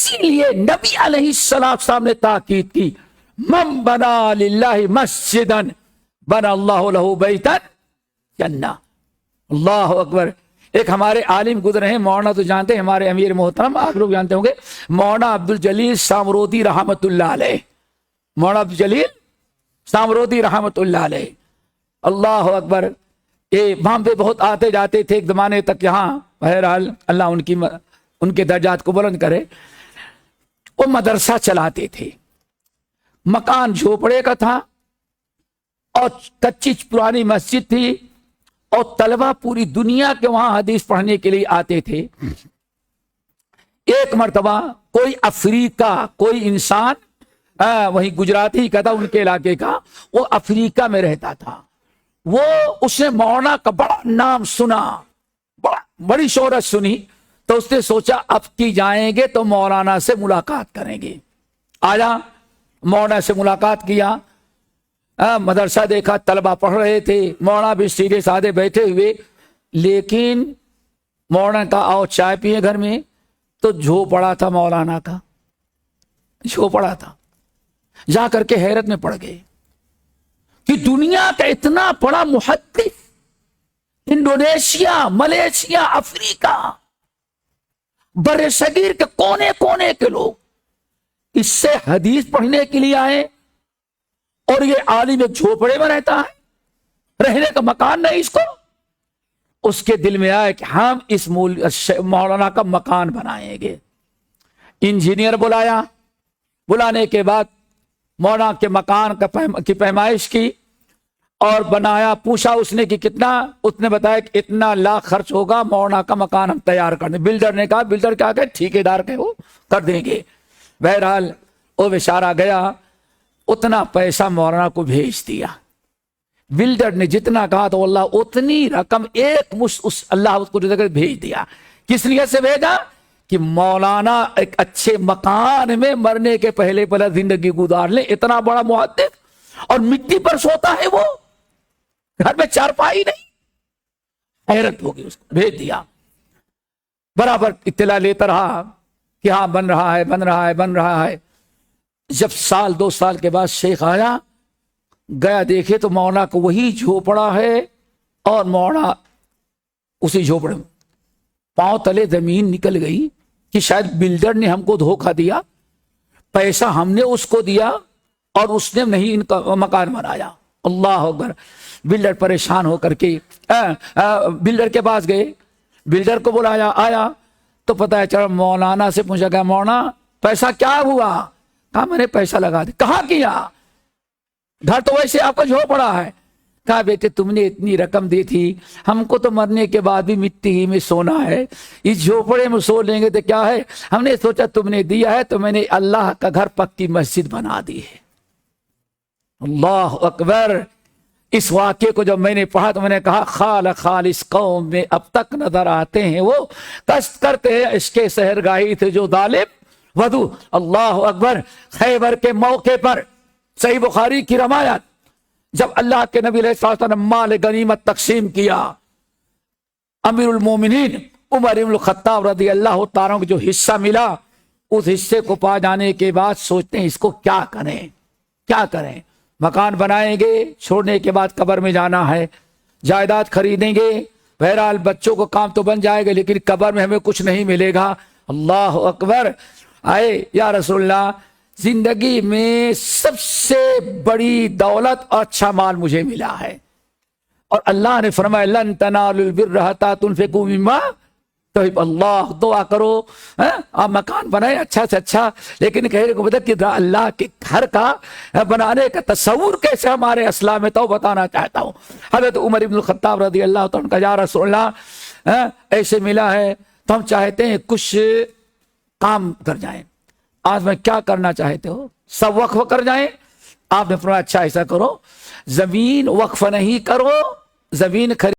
اسی لیے نبی علیہ السلام نے تاکید کی، من بنا للہ مسجدن بنا اللہ لہ بیتن جنہ۔ اللہ اکبر۔ ایک ہمارے عالم گزرے ہیں، مولانا تو جانتے ہیں، ہمارے امیر محترم، آپ لوگ جانتے ہوں گے، مولانا عبدالجلیل سامرودی رحمت اللہ علیہ، مولانا عبدالجلیل سامرودی رحمت اللہ علیہ۔ اللہ اکبر۔ یہ وہاں پہ بہت آتے جاتے تھے ایک زمانے تک یہاں، بہرحال اللہ ان کے درجات کو بلند کرے۔ وہ مدرسہ چلاتے تھے، مکان جھوپڑے کا تھا اور کچی پرانی مسجد تھی، اور طلبہ پوری دنیا کے وہاں حدیث پڑھنے کے لیے آتے تھے۔ ایک مرتبہ کوئی افریقہ، کوئی انسان وہی گجراتی کا تھا، ان کے علاقے کا، وہ افریقہ میں رہتا تھا، وہ اس نے مولانا کا بڑا نام سنا، بڑی شہرت سنی، تو اس نے سوچا اب کی جائیں گے تو مولانا سے ملاقات کریں گے۔ آیا مولانا سے ملاقات کیا، مدرسہ دیکھا، طلبہ پڑھ رہے تھے، مولانا بھی سیدھے سادے بیٹھے ہوئے، لیکن مولانا کا آؤ چائے پیے گھر میں، تو جھوپڑا تھا مولانا کا، جھوپڑا تھا۔ جا کر کے حیرت میں پڑ گئے کہ دنیا کا اتنا بڑا محدث، انڈونیشیا، ملیشیا، افریقہ، بر صغیر کے کونے کونے کے لوگ اس سے حدیث پڑھنے کے لیے آئے، اور یہ عالم ایک جھوپڑے میں رہتا ہے، رہنے کا مکان نہیں اس کو۔ اس کے دل میں آیا کہ ہم اس مولانا کا مکان بنائیں گے۔ انجینئر بلایا، بلانے کے بعد مولانا کے مکان کی پیمائش کی اور بنایا۔ پوچھا اس نے کہ کتنا، اس نے بتایا کہ اتنا لاکھ خرچ ہوگا مولانا کا مکان ہم تیار کر دیں۔ بلڈر نے کہا، بلڈر کیا کہ ٹھیکیدار کے وہ کر دیں گے۔ بہرحال وہ بیچارہ گیا، اتنا پیسہ مولانا کو بھیج دیا۔ بلڈر نے جتنا کہا تو اللہ اتنی رقم ایک مشت اللہ اس کو بھیج دیا۔ کس لیے سے بھیجا؟ کہ مولانا ایک اچھے مکان میں مرنے کے پہلے زندگی گزار لیں۔ اتنا بڑا محدث، اور مٹی پر سوتا ہے وہ، گھر میں چارپائی نہیں۔ حیرت ہوگی، اس کو بھیج دیا۔ برابر اطلاع لیتا رہا کہ ہاں بن رہا ہے، بن رہا ہے، بن رہا ہے۔ جب سال 2 سال کے بعد شیخ آیا، گیا دیکھے تو مولانا کو وہی جھوپڑا ہے، اور مولانا اسی جھوپڑے میں، پاؤں تلے زمین نکل گئی کہ شاید بلڈر نے ہم کو دھوکہ دیا، پیسہ ہم نے اس کو دیا اور اس نے نہیں ان کا مکان بنایا۔ اللہ اکبر۔ بلڈر پریشان ہو کر کے بلڈر کے پاس گئے، بلڈر کو بلایا، آیا تو پتہ ہے چلا مولانا سے پوچھا گیا، مولانا پیسہ کیا ہوا؟ کہا میں نے پیسہ لگا دیا۔ کہاں کیا؟ گھر تو ویسے آپ کا جھوپڑا ہے۔ کہا بیٹے تم نے اتنی رقم دی تھی، ہم کو تو مرنے کے بعد بھی مٹی ہی میں سونا ہے، اس جھوپڑے میں سو لیں گے تو کیا ہے؟ ہم نے سوچا تم نے دیا ہے تو میں نے اللہ کا گھر پکی مسجد بنا دی ہے۔ اللہ اکبر۔ اس واقعے کو جب میں نے پڑھا تو میں نے کہا خالص قوم میں اب تک نظر آتے ہیں، وہ کشت کرتے ہیں اس کے سحرگاہی تھے جو ظالم ودو۔ اللہ اکبر۔ خیبر کے موقع پر صحیح بخاری کی روایت، جب اللہ کے نبی علیہ الصلوۃ والسلام نے مال غنیمت تقسیم کیا، امیر المومنین عمر بن الخطاب رضی اللہ تعالیٰ کو جو حصہ ملا، اس حصے کو پا جانے کے بعد سوچتے ہیں اس کو کیا کریں، کیا کریں؟ مکان بنائیں گے، چھوڑنے کے بعد قبر میں جانا ہے، جائیداد خریدیں گے، بہرحال بچوں کو کام تو بن جائے گا، لیکن قبر میں ہمیں کچھ نہیں ملے گا۔ اللہ اکبر۔ آئے یا رسول اللہ، زندگی میں سب سے بڑی دولت اور اچھا مال مجھے ملا ہے، اور اللہ نے فرمایا لن تنالوا البر حتى تنفقوا مما تحبون۔ اللہ دعا کرو، آپ مکان بنائے اچھا سے اچھا، لیکن کہنے کو بتا کہ اللہ کے گھر کا بنانے کا تصور کیسے ہمارے اسلام میں، تو بتانا چاہتا ہوں۔ حضرت عمر بن الخطاب رضی اللہ تعالیٰ کا، یا رسول اللہ ایسے ملا ہے تو ہم چاہتے ہیں کچھ کام کر جائیں۔ آج میں کیا کرنا چاہتے ہو؟ سب وقف کر جائیں؟ آپ نے فرمایا اچھا ایسا کرو، زمین وقف نہیں کرو، زمین خرید